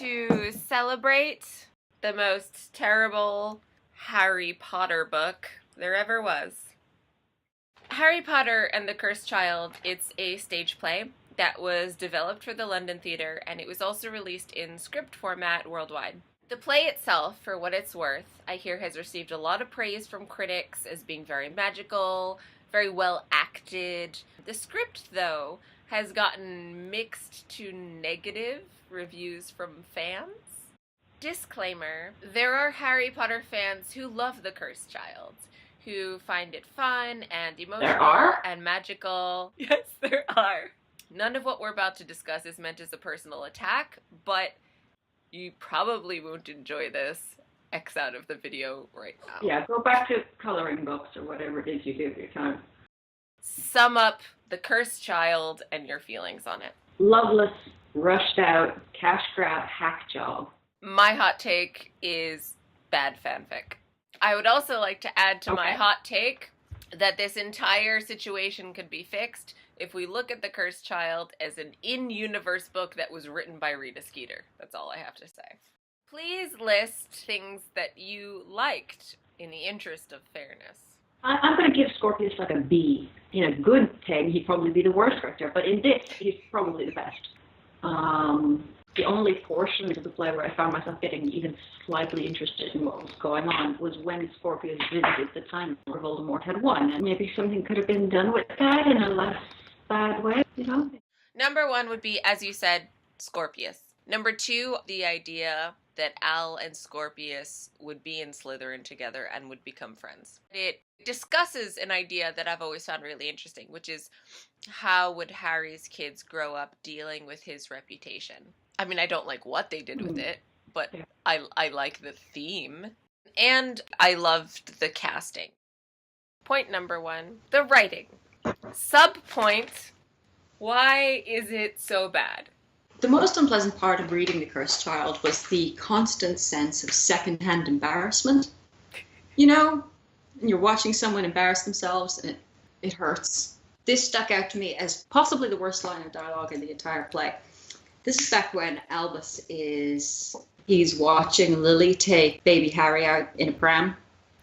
to celebrate the most terrible Harry Potter book there ever was. Harry Potter and the Cursed Child, it's a stage play that was developed for the London Theatre, and it was also released in script format worldwide. The play itself, for what it's worth, I hear has received a lot of praise from critics as being very magical, very well acted. The script, though, has gotten mixed to negative reviews from fans. Disclaimer, there are Harry Potter fans who love The Cursed Child, who find it fun and emotional and magical. Yes, there are. None of what we're about to discuss is meant as a personal attack, but you probably won't enjoy this. X out of the video right now. Yeah, go back to coloring books or whatever it is you do with your time. Sum up The Cursed Child and your feelings on it. Loveless, rushed out, cash grab, hack job. My hot take is bad fanfic. I would also like to add to my hot take that this entire situation could be fixed if we look at The Cursed Child as an in-universe book that was written by Rita Skeeter. That's all I have to say. Please list things that you liked in the interest of fairness. I'm going to give Scorpius like a B. In a good thing, he'd probably be the worst character, but in this, he's probably the best. The only portion of the play where I found myself getting even slightly interested in what was going on was when Scorpius visited the time where Voldemort had won, and maybe something could have been done with that in a less bad way, you know? Number 1 would be, as you said, Scorpius. Number 2, the idea that Al and Scorpius would be in Slytherin together and would become friends. It discusses an idea that I've always found really interesting, which is how would Harry's kids grow up dealing with his reputation? I mean, I don't like what they did with it, but I like the theme. And I loved the casting. Point number 1, the writing. Subpoint, why is it so bad? The most unpleasant part of reading The Cursed Child was the constant sense of secondhand embarrassment. You know, you're watching someone embarrass themselves and it hurts. This stuck out to me as possibly the worst line of dialogue in the entire play. This is back when Albus he's watching Lily take baby Harry out in a pram,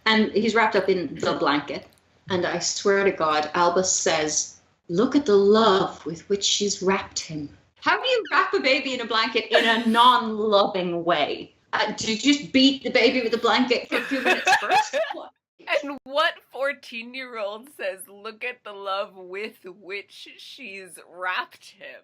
and he's wrapped up in the blanket. And I swear to God, Albus says, "Look at the love with which she's wrapped him." How do you wrap a baby in a blanket in a non-loving way? Do you just beat the baby with a blanket for a few minutes first? And what 14-year-old says, "Look at the love with which she's wrapped him"?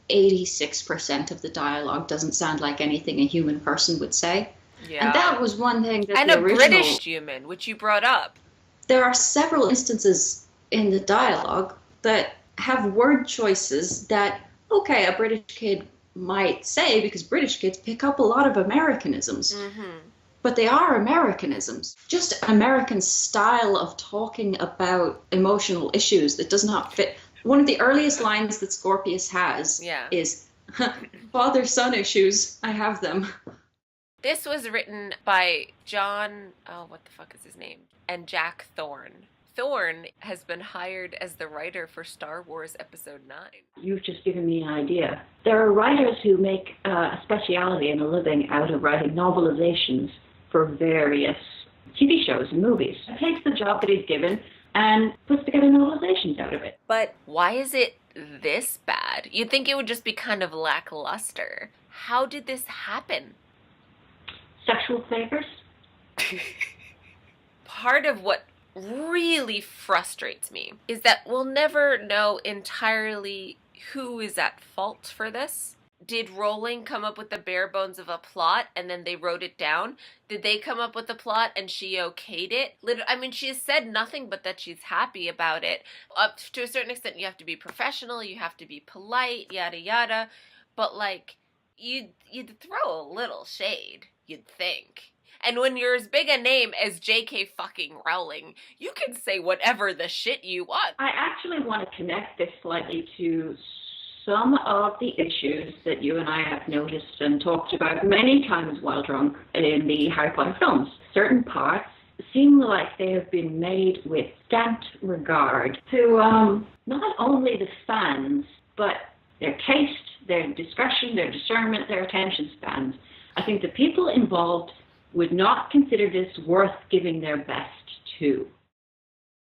86% of the dialogue doesn't sound like anything a human person would say. Yeah. And that was one thing that and the a original... British human, which you brought up. There are several instances in the dialogue that have word choices that, okay, a British kid might say, because British kids pick up a lot of Americanisms. Mm-hmm. But they are Americanisms. Just American style of talking about emotional issues that does not fit. One of the earliest lines that Scorpius has is, "Father-son issues, I have them." This was written by John, what the fuck is his name? And Jack Thorne. Thorne has been hired as the writer for Star Wars Episode 9. You've just given me an idea. There are writers who make a speciality and a living out of writing novelizations for various TV shows and movies. He takes the job that he's given and puts together novelizations out of it. But why is it this bad? You'd think it would just be kind of lackluster. How did this happen? Sexual favors? Part of what really frustrates me is that we'll never know entirely who is at fault for this. Did Rowling come up with the bare bones of a plot and then they wrote it down? Did they come up with the plot and she okayed it? I mean, she has said nothing but that she's happy about it. Up to a certain extent, you have to be professional, you have to be polite, yada yada. But like, you'd throw a little shade, you'd think. And when you're as big a name as J.K. fucking Rowling, you can say whatever the shit you want. I actually want to connect this slightly to some of the issues that you and I have noticed and talked about many times while drunk in the Harry Potter films. Certain parts seem like they have been made with scant regard to not only the fans, but their taste, their discretion, their discernment, their attention spans. I think the people involved would not consider this worth giving their best to.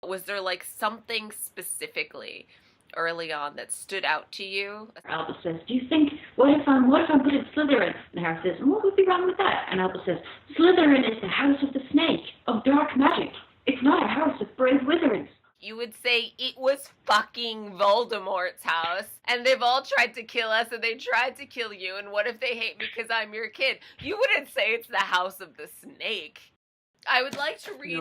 Was there like something specifically early on that stood out to you? Albus says, do you think, what if I'm good at Slytherin? And Harry says, what would be wrong with that? And Albus says, Slytherin is the house of the snake, of dark magic. It's not a house of brave wizards. You would say it was fucking Voldemort's house, and they've all tried to kill us, and they tried to kill you, and what if they hate me because I'm your kid? You wouldn't say it's the house of the snake. I would like to read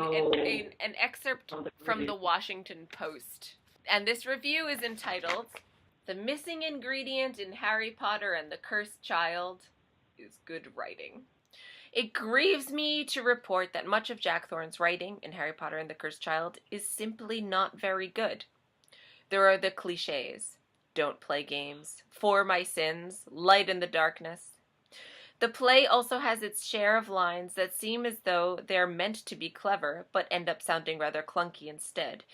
an excerpt from the Washington Post. And this review is entitled, "The Missing Ingredient in Harry Potter and the Cursed Child is Good Writing. It grieves me to report that much of Jack Thorne's writing in Harry Potter and the Cursed Child is simply not very good. There are the cliches. Don't play games. For my sins. Light in the darkness. The play also has its share of lines that seem as though they are meant to be clever, but end up sounding rather clunky instead.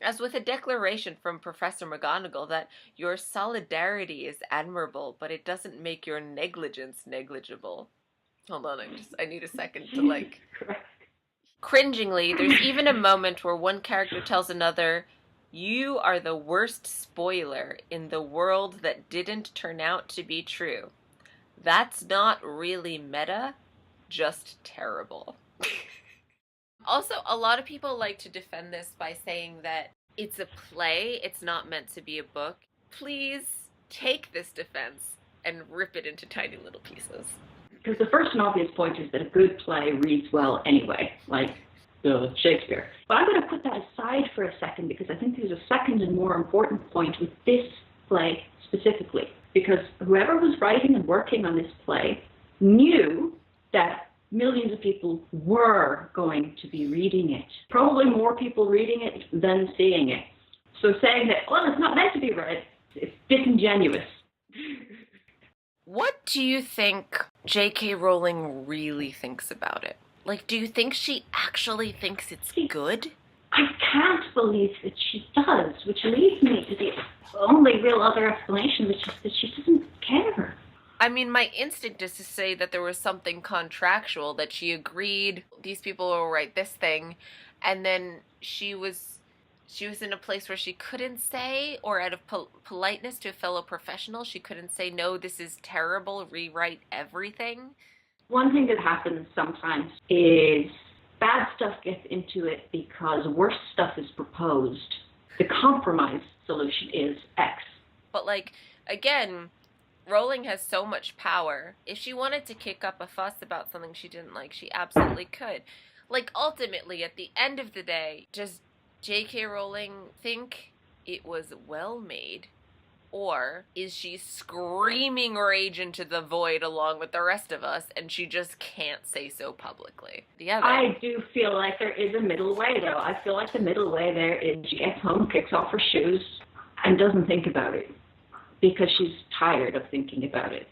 As with a declaration from Professor McGonagall that your solidarity is admirable, but it doesn't make your negligence negligible." Hold on, I need a second to Cringingly, there's even a moment where one character tells another, "You are the worst spoiler in the world that didn't turn out to be true. That's not really meta, just terrible." Also, a lot of people like to defend this by saying that it's a play, it's not meant to be a book. Please take this defense and rip it into tiny little pieces. Because the first and obvious point is that a good play reads well anyway, like Shakespeare. But I'm going to put that aside for a second because I think there's a second and more important point with this play specifically. Because whoever was writing and working on this play knew that millions of people were going to be reading it. Probably more people reading it than seeing it. So saying that, well, it's not meant to be read, it's disingenuous. What do you think J.K. Rowling really thinks about it? Like, do you think she actually thinks it's good? I can't believe that she does, which leads me to the only real other explanation, which is that she doesn't care. I mean, my instinct is to say that there was something contractual, that she agreed these people will write this thing, and then she was in a place where she couldn't say, or out of politeness to a fellow professional, she couldn't say, no, this is terrible, rewrite everything. One thing that happens sometimes is bad stuff gets into it because worse stuff is proposed. The compromise solution is X. But again, Rowling has so much power. If she wanted to kick up a fuss about something she didn't like, she absolutely could. Ultimately, at the end of the day, does J.K. Rowling think it was well made? Or is she screaming rage into the void along with the rest of us, and she just can't say so publicly? I do feel like there is a middle way, though. I feel like the middle way there is she gets home, kicks off her shoes, and doesn't think about it. Because she's tired of thinking about it.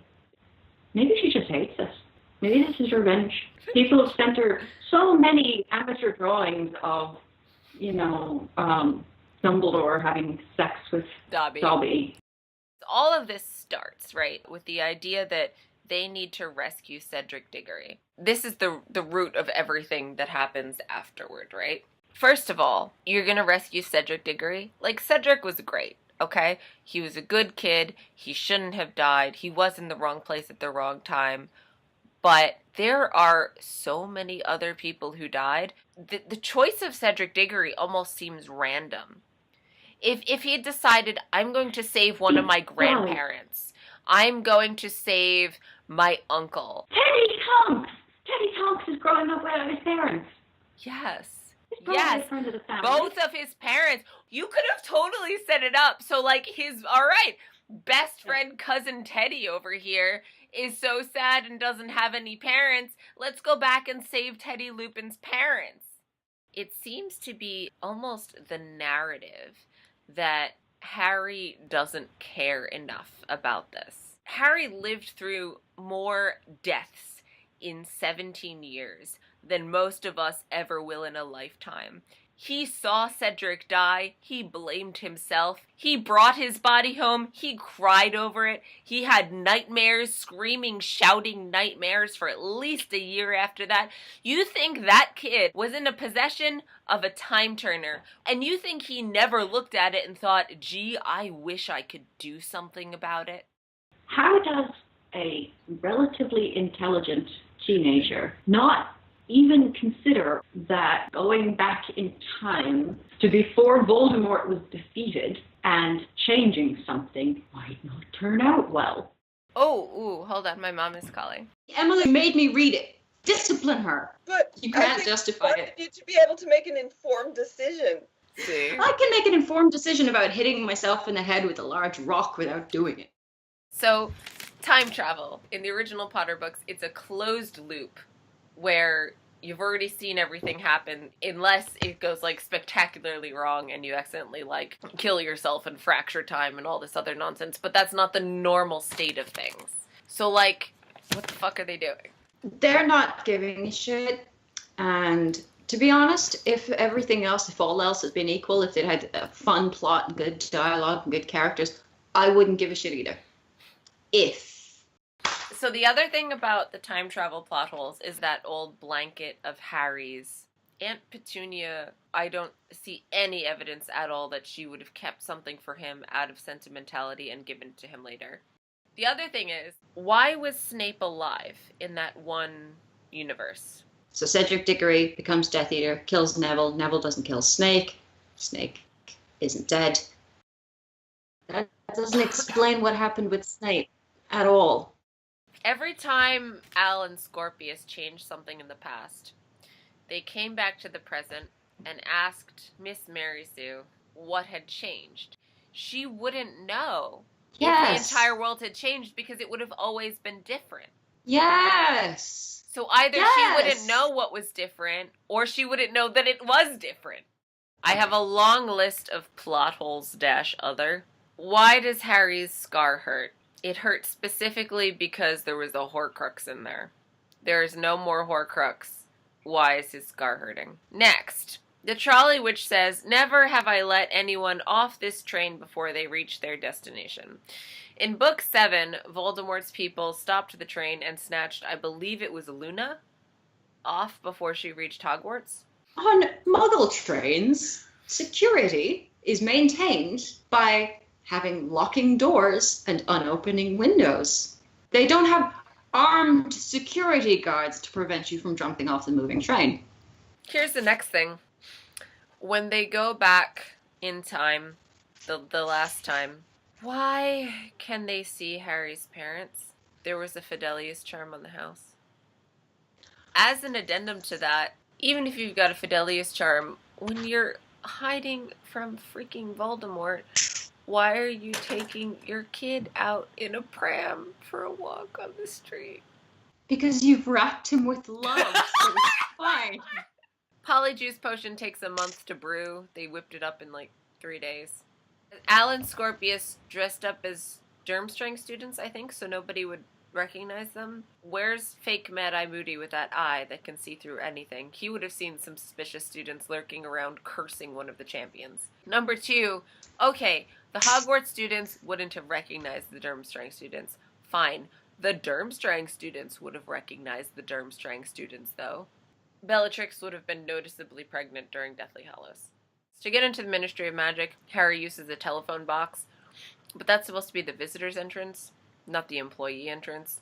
Maybe she just hates us. Maybe this is revenge. People have sent her so many amateur drawings of, Dumbledore having sex with Dobby. All of this starts, right, with the idea that they need to rescue Cedric Diggory. This is the root of everything that happens afterward, right? First of all, you're going to rescue Cedric Diggory. Cedric was great, okay? He was a good kid. He shouldn't have died. He was in the wrong place at the wrong time. But there are so many other people who died. The choice of Cedric Diggory almost seems random. If he had decided, I'm going to save one of my grandparents, I'm going to save my uncle. Teddy Tonks is growing up without his parents. Yes. Yes. Of the family. Both of his parents. You could have totally set it up. So best friend cousin Teddy over here is so sad and doesn't have any parents. Let's go back and save Teddy Lupin's parents. It seems to be almost the narrative that Harry doesn't care enough about this. Harry lived through more deaths in 17 years than most of us ever will in a lifetime. He saw Cedric die. He blamed himself. He brought his body home. He cried over it. He had nightmares, screaming, shouting nightmares for at least a year after that. You think that kid was in a possession of a time turner, and you think he never looked at it and thought, gee, I wish I could do something about it? How does a relatively intelligent teenager not even consider that going back in time to before Voldemort was defeated and changing something might not turn out well? Oh, hold on, my mom is calling. Emily made me read it. Discipline her. But You can't justify it. You need to be able to make an informed decision. See? I can make an informed decision about hitting myself in the head with a large rock without doing it. So, time travel. In the original Potter books, it's a closed loop where you've already seen everything happen unless it goes, like, spectacularly wrong and you accidentally, like, kill yourself and fracture time and all this other nonsense. But that's not the normal state of things. So, like, what the fuck are they doing? They're not giving a shit. And to be honest, if everything else, if all else had been equal, if it had a fun plot, good dialogue, and good characters, I wouldn't give a shit either. So the other thing about the time travel plot holes is that old blanket of Harry's. Aunt Petunia, I don't see any evidence at all that she would have kept something for him out of sentimentality and given it to him later. The other thing is, why was Snape alive in that one universe? So Cedric Diggory becomes Death Eater, kills Neville. Neville doesn't kill Snake. Snake isn't dead. That doesn't explain what happened with Snape at all. Every time Al and Scorpius changed something in the past, they came back to the present and asked Miss Mary Sue what had changed. She wouldn't know if the entire world had changed because it would have always been different. Yes. So either she wouldn't know what was different, or she wouldn't know that it was different. I have a long list of plot holes - other. Why does Harry's scar hurt? It hurt specifically because there was a Horcrux in there. There is no more Horcrux. Why is his scar hurting? Next, the trolley witch says, "Never have I let anyone off this train before they reach their destination." In Book 7, Voldemort's people stopped the train and snatched, I believe it was Luna, off before she reached Hogwarts. On Muggle trains, security is maintained by having locking doors and unopening windows. They don't have armed security guards to prevent you from jumping off the moving train. Here's the next thing. When they go back in time, the last time, why can they see Harry's parents? There was a Fidelius charm on the house. As an addendum to that, even if you've got a Fidelius charm, when you're hiding from freaking Voldemort, why are you taking your kid out in a pram for a walk on the street? Because you've wrapped him with love, so it's fine. Polyjuice potion takes a month to brew. They whipped it up in like 3 days. Al and Scorpius dressed up as Durmstrang students, I think, so nobody would recognize them. Where's fake Mad-Eye Moody with that eye that can see through anything? He would have seen some suspicious students lurking around cursing one of the champions. Number 2, okay, the Hogwarts students wouldn't have recognized the Durmstrang students. Fine. The Durmstrang students would have recognized the Durmstrang students, though. Bellatrix would have been noticeably pregnant during Deathly Hallows. To get into the Ministry of Magic, Harry uses a telephone box, but that's supposed to be the visitor's entrance, not the employee entrance.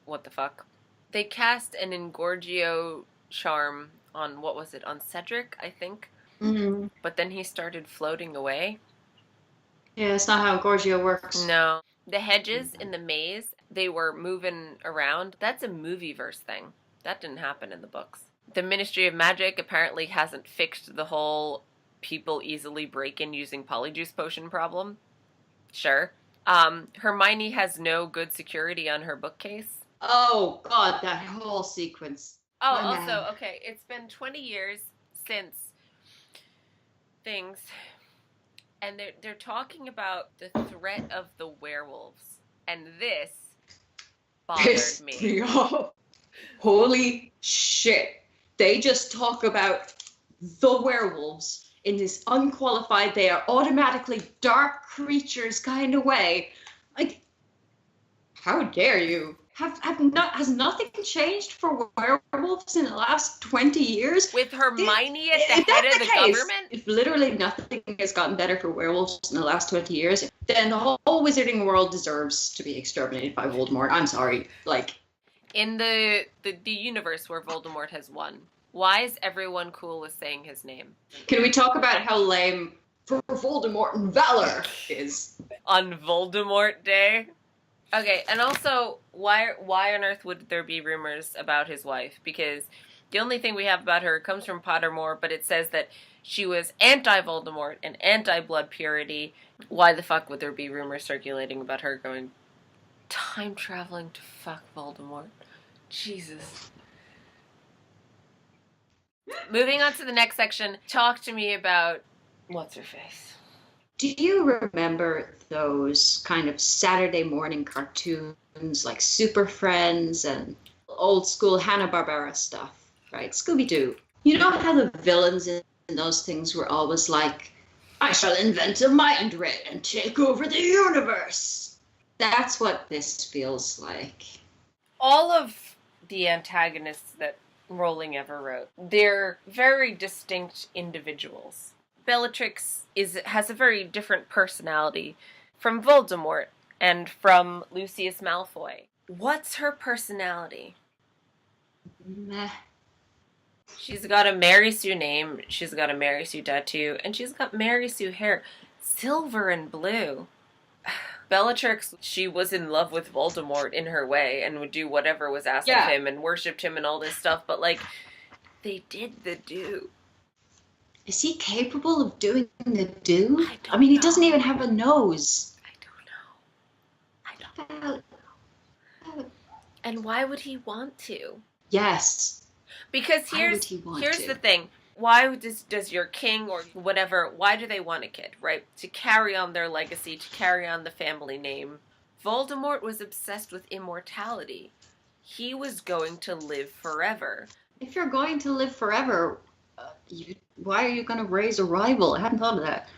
What the fuck? They cast an Engorgio charm on, what was it, on Cedric, I think? Mm-hmm. But then he started floating away. Yeah, that's not how Gorgio works. No. The hedges in the maze, they were moving around. That's a movie-verse thing. That didn't happen in the books. The Ministry of Magic apparently hasn't fixed the whole people easily break in using Polyjuice potion problem. Sure. Hermione has no good security on her bookcase. Oh, God, that whole sequence. Oh, Oh, also, no. okay, it's been 20 years since things, and they're talking about the threat of the werewolves, and this bothered Pissed me. off. Holy shit. They just talk about the werewolves in this unqualified, they are automatically dark creatures kind of way. Like, how dare you? Has nothing changed for werewolves in the last 20 years? With Hermione at the head of the government? If literally nothing has gotten better for werewolves in the last 20 years, then the whole wizarding world deserves to be exterminated by Voldemort. I'm sorry. Like, in the universe where Voldemort has won, why is everyone cool with saying his name? Can we talk about how lame for Voldemort and Valor is? On Voldemort Day? Okay, and also, why on earth would there be rumors about his wife? Because the only thing we have about her comes from Pottermore, but it says that she was anti-Voldemort and anti-blood purity. Why the fuck would there be rumors circulating about her going time traveling to fuck Voldemort? Jesus. Moving on to the next section, talk to me about what's-her-face. Do you remember those kind of Saturday morning cartoons like Super Friends and old school Hanna-Barbera stuff, right? Scooby-Doo. You know how the villains in those things were always like, I shall invent a mind ray and take over the universe. That's what this feels like. All of the antagonists that Rowling ever wrote, they're very distinct individuals. Bellatrix has a very different personality from Voldemort and from Lucius Malfoy. What's her personality? Meh. She's got a Mary Sue name, she's got a Mary Sue tattoo, and she's got Mary Sue hair. Silver and blue. Bellatrix, she was in love with Voldemort in her way and would do whatever was asked of him and worshipped him and all this stuff, but like, they did the do. Is he capable of doing the do? I mean, he doesn't even have a nose. I don't know. And why would he want to? Yes. Because here's the thing. Why does your king or whatever, why do they want a kid, right? To carry on their legacy, to carry on the family name. Voldemort was obsessed with immortality. He was going to live forever. If you're going to live forever, why are you going to raise a rival? I hadn't thought of that.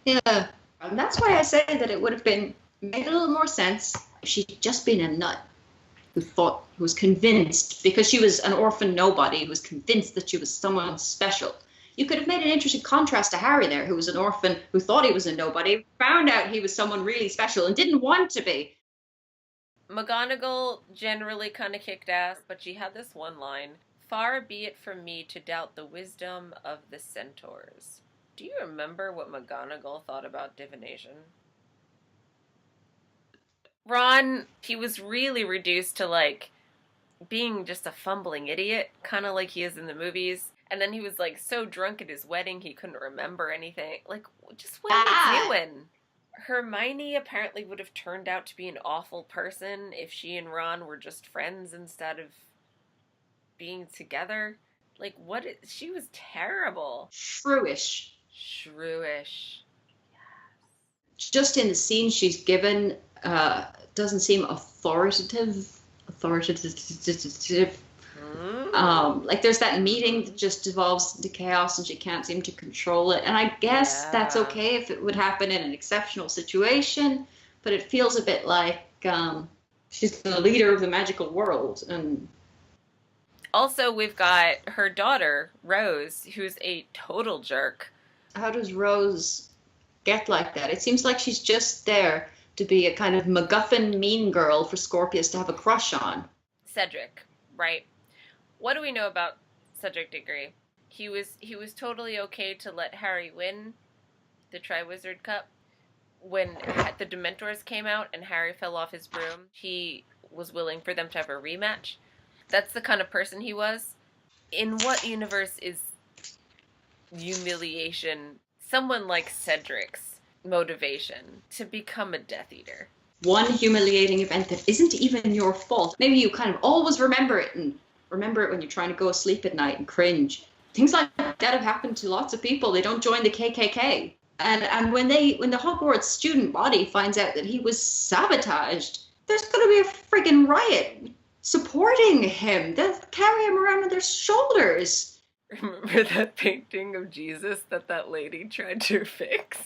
Yeah. And that's why I say that it would have made a little more sense if she'd just been a nut who was convinced, because she was an orphan nobody, who was convinced that she was someone special. You could have made an interesting contrast to Harry there, who was an orphan who thought he was a nobody, found out he was someone really special and didn't want to be. McGonagall generally kind of kicked ass, but she had this one line, "Far be it from me to doubt the wisdom of the centaurs." Do you remember what McGonagall thought about divination? Ron, he was really reduced to, like, being just a fumbling idiot, kind of like he is in the movies. And then he was, like, so drunk at his wedding he couldn't remember anything. Like, just what are you doing? Hermione apparently would have turned out to be an awful person if she and Ron were just friends instead of being together. Like, she was terrible. Shrewish. Just in the scene she's given, doesn't seem authoritative. Like there's that meeting that just devolves into chaos and she can't seem to control it. And I guess that's okay if it would happen in an exceptional situation, but it feels a bit like she's the leader of the magical world. And also we've got her daughter, Rose, who's a total jerk. How does Rose get like that? It seems like she's just there to be a kind of MacGuffin mean girl for Scorpius to have a crush on. Cedric, right? What do we know about Cedric Diggory? He was totally okay to let Harry win the Triwizard Cup. When the Dementors came out and Harry fell off his broom, he was willing for them to have a rematch. That's the kind of person he was. In what universe is humiliation someone like Cedric's motivation to become a Death Eater? One humiliating event that isn't even your fault. Maybe you kind of always remember it and remember it when you're trying to go to sleep at night and cringe. Things like that have happened to lots of people. They don't join the KKK. And when the Hogwarts student body finds out that he was sabotaged, there's going to be a friggin' riot supporting him. They'll carry him around on their shoulders. Remember that painting of Jesus that lady tried to fix?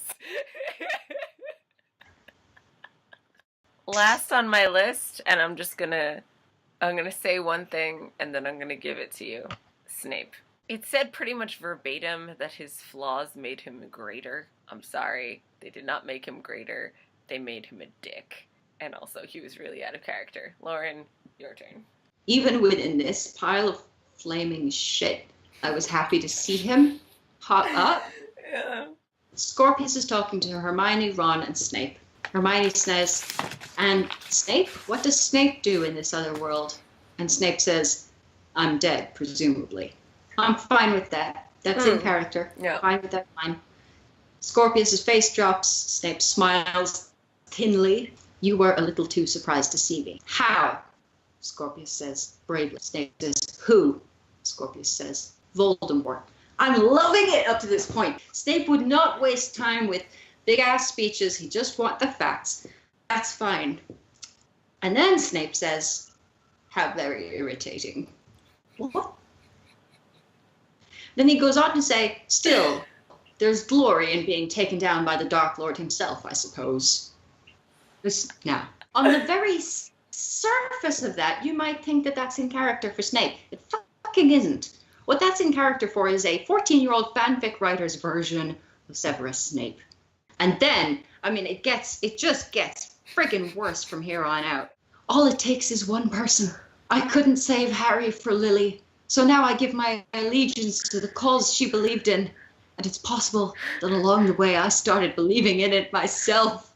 Last on my list, and I'm gonna say one thing and then I'm gonna give it to you. Snape. It said pretty much verbatim that his flaws made him greater. I'm sorry, they did not make him greater. They made him a dick. And also, he was really out of character. Lauren, your turn. Even within this pile of flaming shit, I was happy to see him pop up. Yeah. Scorpius is talking to Hermione, Ron, and Snape. Hermione says, "And Snape? What does Snape do in this other world?" And Snape says, "I'm dead, presumably." I'm fine with that. That's in character. Yeah. Fine with that line. Scorpius' face drops. Snape smiles thinly. "You were a little too surprised to see me." "How?" Scorpius says bravely. Snape says, "Who?" Scorpius says, "Voldemort." I'm loving it up to this point. Snape would not waste time with big-ass speeches. He just wants the facts. That's fine. And then Snape says, "How very irritating." What? Then he goes on to say, "Still, there's glory in being taken down by the Dark Lord himself, I suppose." Now, on the very surface of that, you might think that that's in character for Snape. It fucking isn't. What that's in character for is a 14-year-old fanfic writer's version of Severus Snape. And then, I mean, it just gets friggin' worse from here on out. "All it takes is one person. I couldn't save Harry for Lily, so now I give my allegiance to the cause she believed in. And it's possible that along the way I started believing in it myself."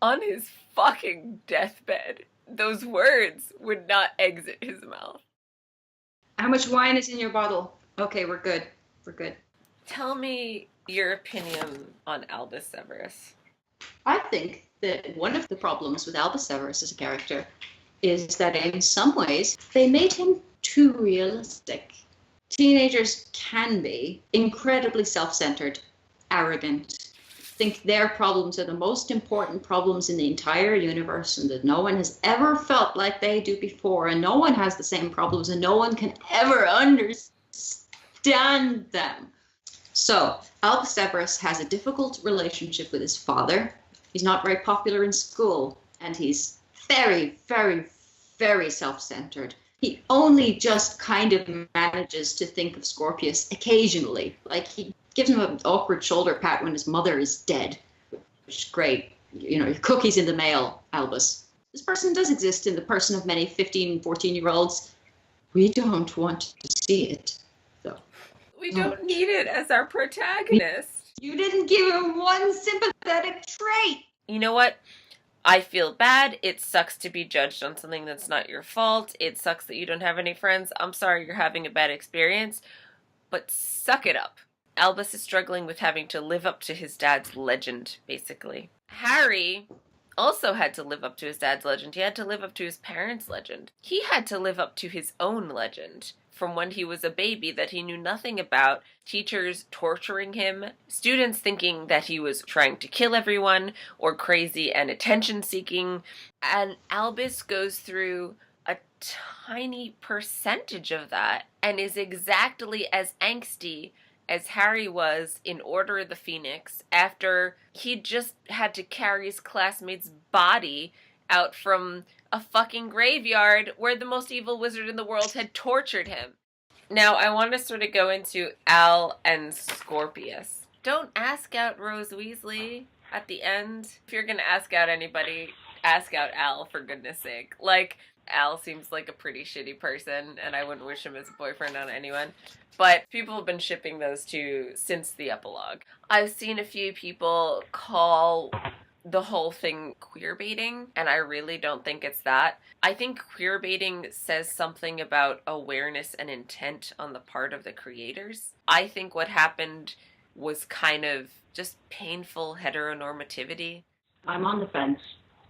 On his fucking deathbed, those words would not exit his mouth. How much wine is in your bottle? Okay, we're good. We're good. Tell me your opinion on Albus Severus. I think that one of the problems with Albus Severus as a character is that in some ways they made him too realistic. Teenagers can be incredibly self-centered, arrogant, think their problems are the most important problems in the entire universe and that no one has ever felt like they do before and no one has the same problems and no one can ever understand them. So, Albus Severus has a difficult relationship with his father. He's not very popular in school and he's very, very, very self-centered. He only just kind of manages to think of Scorpius occasionally. Like, he gives him an awkward shoulder pat when his mother is dead, which is great. You know, your cookie's in the mail, Albus. This person does exist in the person of many 15, 14-year-olds. We don't want to see it, though. We don't need it as our protagonist. You didn't give him one sympathetic trait. You know what? I feel bad. It sucks to be judged on something that's not your fault. It sucks that you don't have any friends. I'm sorry you're having a bad experience, but suck it up. Albus is struggling with having to live up to his dad's legend, basically. Harry also had to live up to his dad's legend. He had to live up to his parents' legend. He had to live up to his own legend from when he was a baby that he knew nothing about. Teachers torturing him, students thinking that he was trying to kill everyone or crazy and attention-seeking. And Albus goes through a tiny percentage of that and is exactly as angsty as Harry was in Order of the Phoenix after he just had to carry his classmate's body out from a fucking graveyard where the most evil wizard in the world had tortured him. Now, I want to sort of go into Al and Scorpius. Don't ask out Rose Weasley at the end. If you're going to ask out anybody, ask out Al, for goodness sake. Like, Al seems like a pretty shitty person, and I wouldn't wish him as a boyfriend on anyone. But people have been shipping those two since the epilogue. I've seen a few people call the whole thing queer baiting, and I really don't think it's that. I think queer baiting says something about awareness and intent on the part of the creators. I think what happened was kind of just painful heteronormativity. I'm on the fence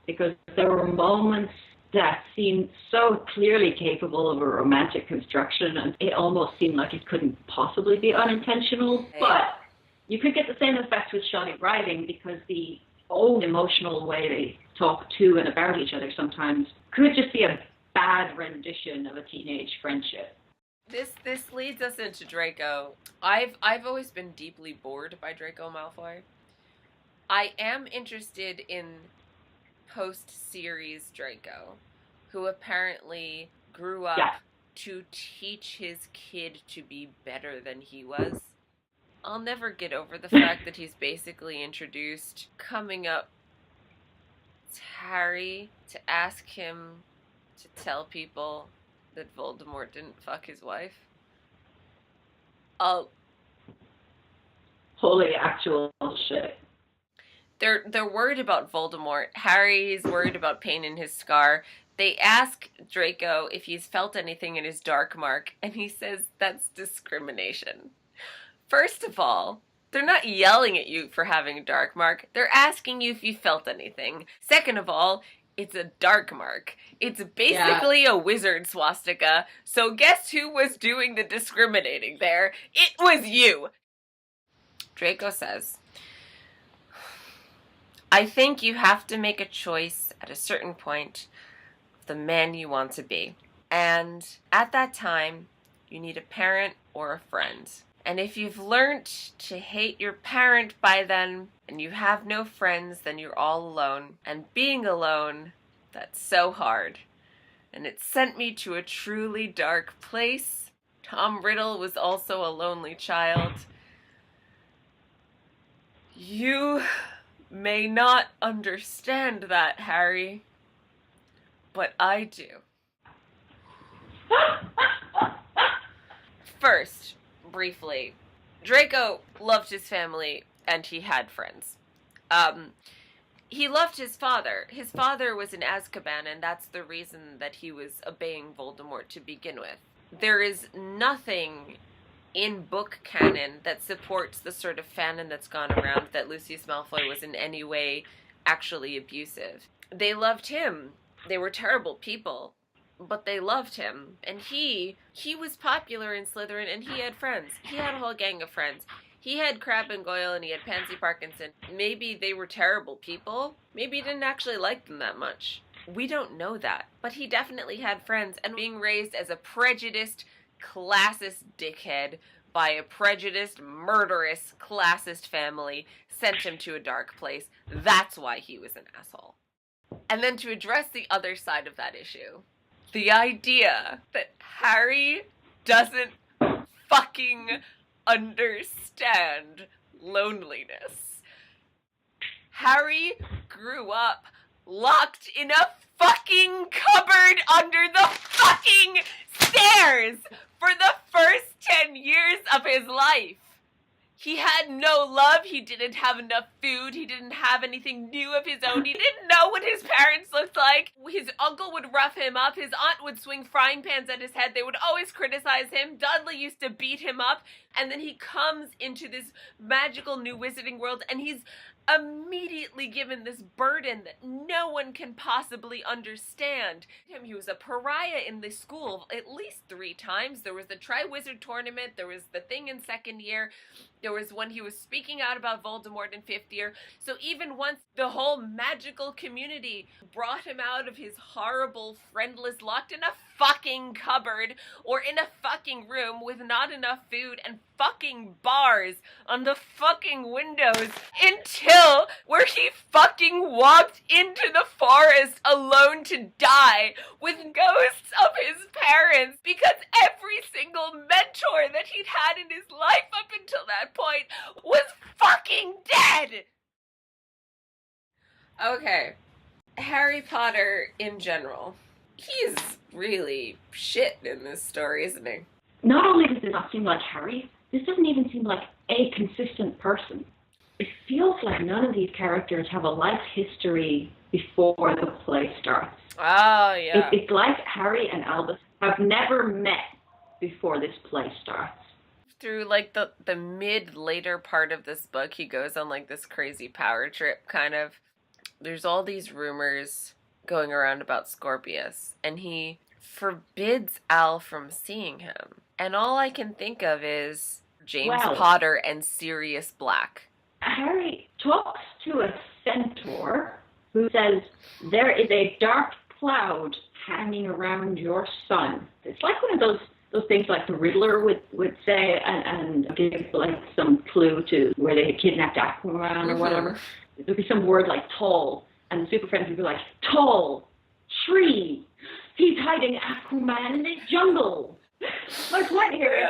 because there were moments that seemed so clearly capable of a romantic construction, and it almost seemed like it couldn't possibly be unintentional. But you could get the same effect with shoddy writing because the old emotional way they talk to and about each other sometimes could just be a bad rendition of a teenage friendship. This leads us into Draco. I've always been deeply bored by Draco Malfoy. I am interested in post-series Draco, who apparently grew up to teach his kid to be better than he was. I'll never get over the fact that he's basically introduced coming up to Harry to ask him to tell people that Voldemort didn't fuck his wife. Holy actual shit. They're worried about Voldemort. Harry's worried about pain in his scar. They ask Draco if he's felt anything in his dark mark, and he says that's discrimination. First of all, they're not yelling at you for having a dark mark. They're asking you if you felt anything. Second of all, it's a dark mark. It's basically a wizard swastika. So guess who was doing the discriminating there? It was you. Draco says, I think you have to make a choice at a certain point of the man you want to be. And at that time, you need a parent or a friend. And if you've learnt to hate your parent by then, and you have no friends, then you're all alone. And being alone, that's so hard. And it sent me to a truly dark place. Tom Riddle was also a lonely child. You may not understand that, Harry, but I do. First, briefly, Draco loved his family and he had friends. He loved his father. His father was in Azkaban, and that's the reason that he was obeying Voldemort to begin with. There is nothing in book canon that supports the sort of fanon that's gone around that Lucius Malfoy was in any way actually abusive. They loved him. They were terrible people, but they loved him. And he was popular in Slytherin, and he had friends. He had a whole gang of friends. He had Crabbe and Goyle, and he had Pansy Parkinson. Maybe they were terrible people. Maybe he didn't actually like them that much. We don't know that. But he definitely had friends, and being raised as a prejudiced, classist dickhead by a prejudiced, murderous, classist family sent him to a dark place. That's why he was an asshole. And then to address the other side of that issue, the idea that Harry doesn't fucking understand loneliness. Harry grew up locked in a fucking cupboard under the fucking stairs for the first 10 years of his life. He had no love, he didn't have enough food, he didn't have anything new of his own, he didn't know what his parents looked like. His uncle would rough him up, his aunt would swing frying pans at his head, they would always criticize him, Dudley used to beat him up, and then he comes into this magical new wizarding world, and he's immediately given this burden that no one can possibly understand. He was a pariah in the school at least 3 times. There was the Tri-Wizard tournament, there was the thing in 2nd year, there was when he was speaking out about Voldemort in 5th year. So even once the whole magical community brought him out of his horrible, friendless, locked in a fucking cupboard or in a fucking room with not enough food and fucking bars on the fucking windows until where he fucking walked into the forest alone to die with ghosts of his parents because every single mentor that he'd had in his life up until that point was fucking dead. Okay, Harry Potter in general. He's really shit in this story, isn't he? Not only does it not seem like Harry, this doesn't even seem like a consistent person. It feels like none of these characters have a life history before the play starts. Oh, yeah. It's like Harry and Albus have never met before this play starts. Through, like, the mid-later part of this book, he goes on, like, this crazy power trip, kind of. There's all these rumors going around about Scorpius, and he forbids Al from seeing him. And all I can think of is James Potter and Sirius Black. Harry talks to a centaur who says, there is a dark cloud hanging around your son. It's like one of those those things like the Riddler would say and give like some clue to where they had kidnapped Aquaman or whatever. There'd be some word like tall, and the Super Friends would be like, tall, tree, he's hiding Aquaman in the jungle. Like what here?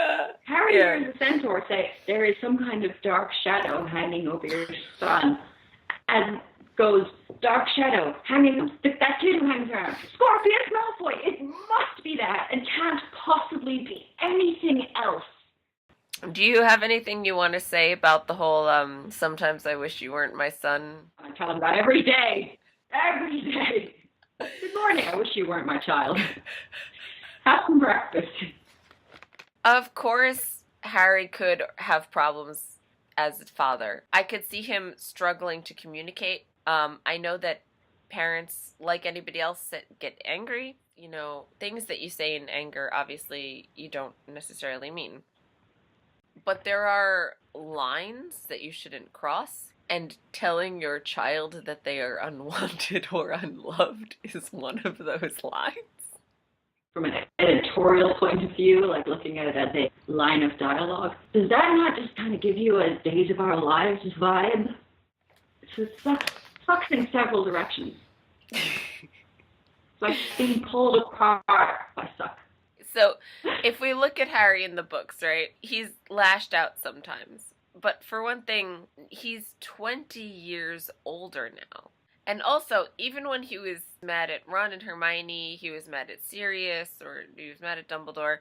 Harry hears the centaur say, there is some kind of dark shadow hanging over your son. And goes, dark shadow hanging, that kid who hangs around, Scorpius Malfoy, it must be that, and can't possibly be anything else. Do you have anything you want to say about the whole, sometimes I wish you weren't my son? I tell him that every day. Every day. Good morning, I wish you weren't my child. Have some breakfast. Of course, Harry could have problems as a father. I could see him struggling to communicate. I know that parents, like anybody else, that get angry. You know, things that you say in anger, obviously, you don't necessarily mean. But there are lines that you shouldn't cross, and telling your child that they are unwanted or unloved is one of those lines. From an editorial point of view, like looking at it as a line of dialogue, does that not just kind of give you a Days of Our Lives vibe? So it sucks in several directions. It's like being pulled apart by suck. So, if we look at Harry in the books, right, he's lashed out sometimes. But for one thing, he's 20 years older now. And also, even when he was mad at Ron and Hermione, he was mad at Sirius, or he was mad at Dumbledore,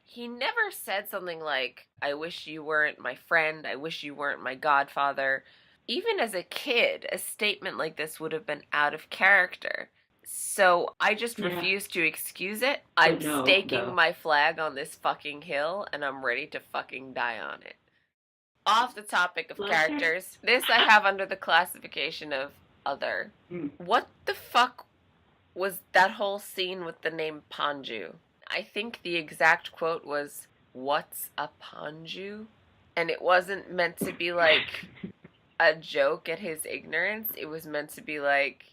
he never said something like, I wish you weren't my friend, I wish you weren't my godfather. Even as a kid, a statement like this would have been out of character. So I just refuse to excuse it. I'm staking my flag on this fucking hill, and I'm ready to fucking die on it. Off the topic of characters, this I have under the classification of other. What the fuck was that whole scene with the name Panju? I think the exact quote was, "What's a Panju?" And it wasn't meant to be like a joke at his ignorance. It was meant to be like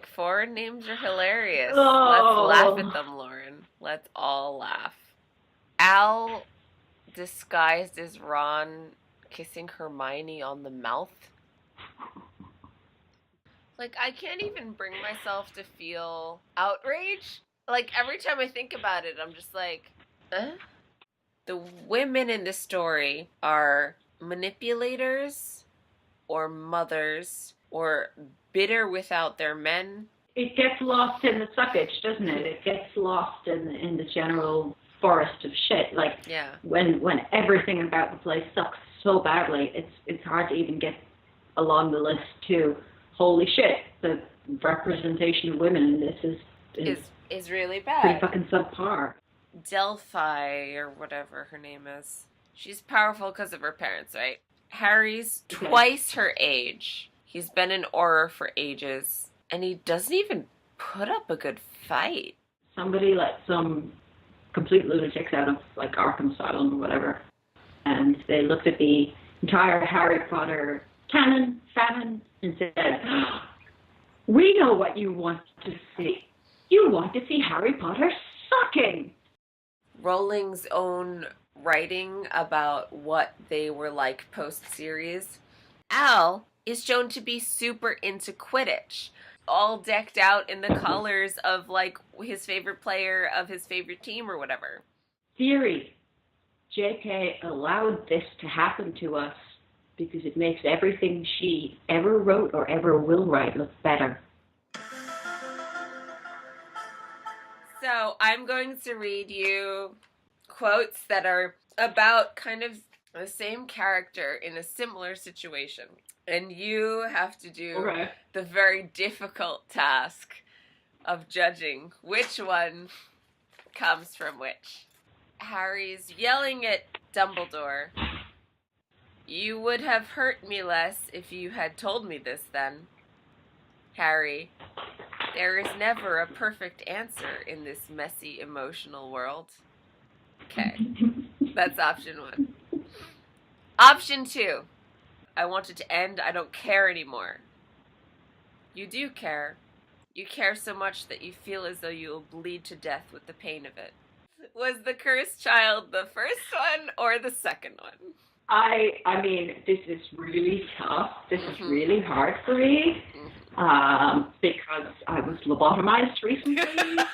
foreign names are hilarious. Oh. Let's laugh at them, Lauren. Let's all laugh. Al disguised as Ron kissing Hermione on the mouth. Like, I can't even bring myself to feel outrage. Like, every time I think about it, I'm just like, The women in this story are manipulators or mothers or bitter without their men. It gets lost in the suckage, doesn't it? It gets lost in the general forest of shit. Like, when everything about the place sucks so badly, it's hard to even get along the list to, holy shit, the representation of women in this is really bad. Pretty fucking subpar. Delphi, or whatever her name is. She's powerful because of her parents, right? Harry's twice her age. He's been in Auror for ages, and he doesn't even put up a good fight. Somebody let some complete lunatics out of, like, Arkham Asylum or whatever, and they looked at the entire Harry Potter canon, and said, we know what you want to see. You want to see Harry Potter sucking. Rowling's own writing about what they were like post-series. Al is shown to be super into Quidditch, all decked out in the colors of, like, his favorite player of his favorite team or whatever. Theory. J.K. allowed this to happen to us because it makes everything she ever wrote or ever will write look better. So I'm going to read you quotes that are about kind of the same character in a similar situation. And you have to do the very difficult task of judging which one comes from which. Harry's yelling at Dumbledore. You would have hurt me less if you had told me this then. Harry, there is never a perfect answer in this messy, emotional world. Okay, that's option 1. Option 2. I want it to end. I don't care anymore. You do care. You care so much that you feel as though you will bleed to death with the pain of it. Was the cursed child the first one or the second one? I mean, this is really tough. This is really hard for me because I was lobotomized recently.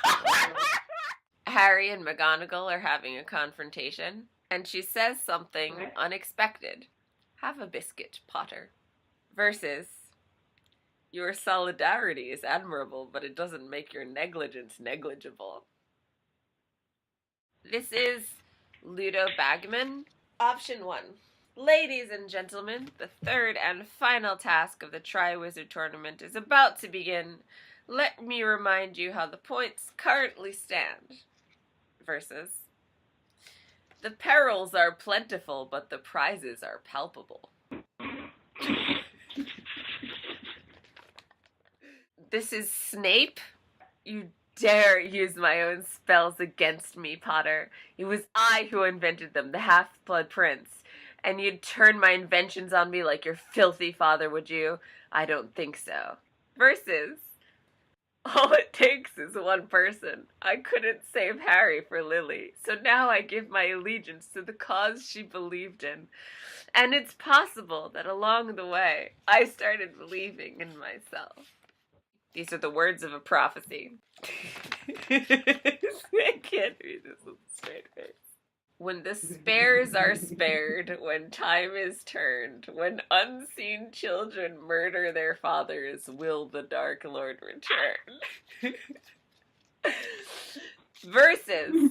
Harry and McGonagall are having a confrontation, and she says something unexpected. Have a biscuit, Potter. Versus, your solidarity is admirable, but it doesn't make your negligence negligible. This is Ludo Bagman. Option 1. Ladies and gentlemen, the third and final task of the Triwizard Tournament is about to begin. Let me remind you how the points currently stand. Versus, the perils are plentiful, but the prizes are palpable. This is Snape. You dare use my own spells against me, Potter. It was I who invented them, the Half-Blood Prince. And you'd turn my inventions on me like your filthy father, would you? I don't think so. Versus, all it takes is one person. I couldn't save Harry for Lily, so now I give my allegiance to the cause she believed in. And it's possible that along the way, I started believing in myself. These are the words of a prophecy. I can't read this with a straight face. When the spares are spared, when time is turned, when unseen children murder their fathers, will the Dark Lord return? Versus,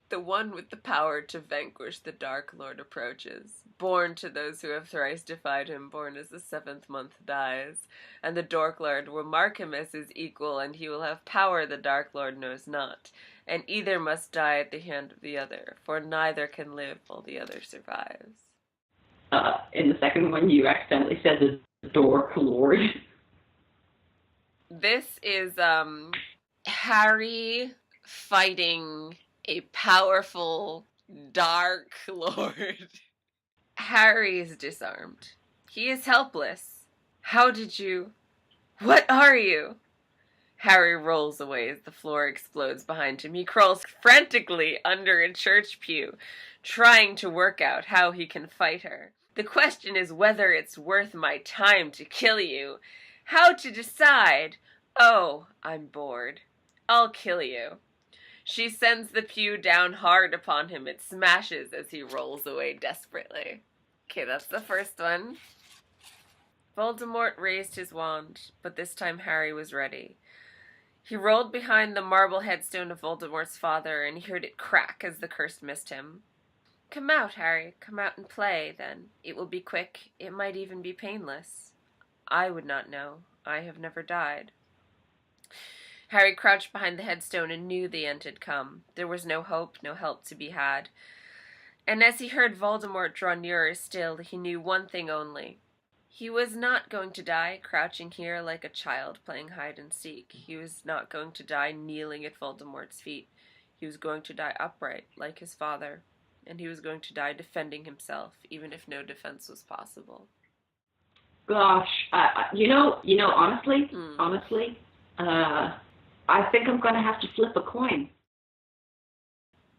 the one with the power to vanquish the Dark Lord approaches. Born to those who have thrice defied him, born as the 7th month dies. And the Dark Lord will mark him as his equal, and he will have power the Dark Lord knows not. And either must die at the hand of the other, for neither can live while the other survives. In the second one, you accidentally said the Dark Lord. This is Harry fighting a powerful Dark Lord. Harry is disarmed. He is helpless. How did you... What are you? Harry rolls away as the floor explodes behind him. He crawls frantically under a church pew, trying to work out how he can fight her. The question is whether it's worth my time to kill you. How to decide? Oh, I'm bored. I'll kill you. She sends the pew down hard upon him. It smashes as he rolls away desperately. Okay, that's the first one. Voldemort raised his wand, but this time Harry was ready. He rolled behind the marble headstone of Voldemort's father, and he heard it crack as the curse missed him. Come out, Harry. Come out and play, then. It will be quick. It might even be painless. I would not know. I have never died. Harry crouched behind the headstone and knew the end had come. There was no hope, no help to be had. And as he heard Voldemort draw nearer still, he knew one thing only. He was not going to die crouching here like a child playing hide and seek. He was not going to die kneeling at Voldemort's feet. He was going to die upright like his father. And he was going to die defending himself, even if no defense was possible. Gosh, honestly, I think I'm going to have to flip a coin.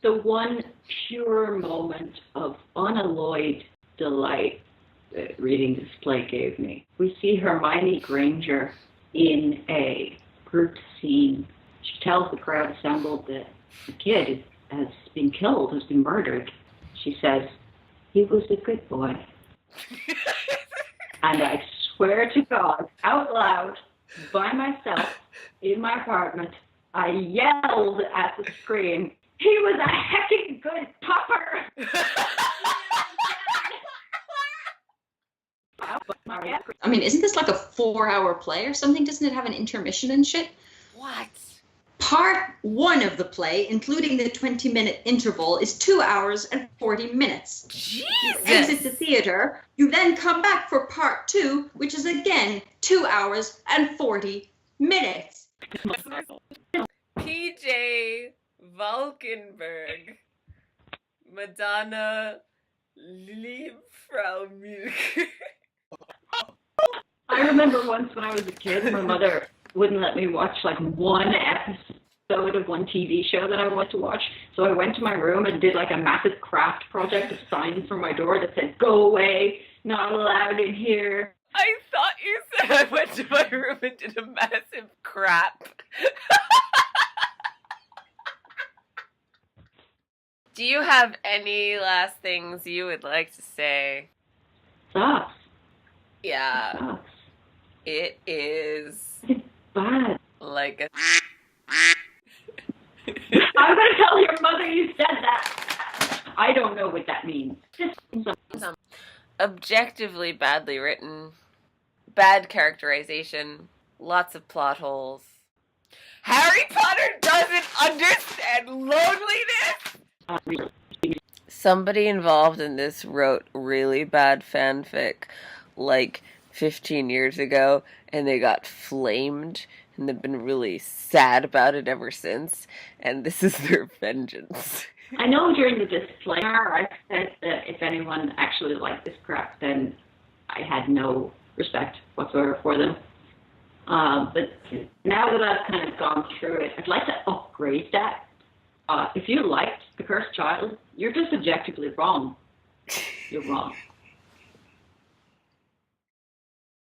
The one pure moment of unalloyed delight that reading this play gave me. We see Hermione Granger in a group scene. She tells the crowd assembled that the kid has been killed, has been murdered. She says, he was a good boy. And I swear to God, out loud, by myself, in my apartment, I yelled at the screen, he was a hecking good pupper! I mean, isn't this like a 4-hour play or something? Doesn't it have an intermission and shit? What? Part 1 of the play, including the 20-minute interval, is 2 hours and 40 minutes. Jesus! You exit the theater, you then come back for part 2, which is again 2 hours and 40 minutes. PJ Valkenburg. Madonna Liebfrau Milk. I remember once when I was a kid, my mother wouldn't let me watch like one episode episode of one TV show that I wanted to watch. So I went to my room and did like a massive craft project of signs from my door that said, "Go away, not allowed in here." I thought you said I went to my room and did a massive crap. Do you have any last things you would like to say? Sucks. Yeah, Sucks. it is It's bad. like a... I'm gonna tell your mother you said that. I don't know what that means. objectively badly written, bad characterization, lots of plot holes. Harry Potter doesn't understand loneliness! Somebody involved in this wrote really bad fanfic like 15 years ago, and they got flamed, and they've been really sad about it ever since, and this is their vengeance. I know during the disclaimer I said that if anyone actually liked this crap, then I had no respect whatsoever for them. But now that I've kind of gone through it, I'd like to upgrade that. If you liked The Cursed Child, you're just objectively wrong. You're wrong.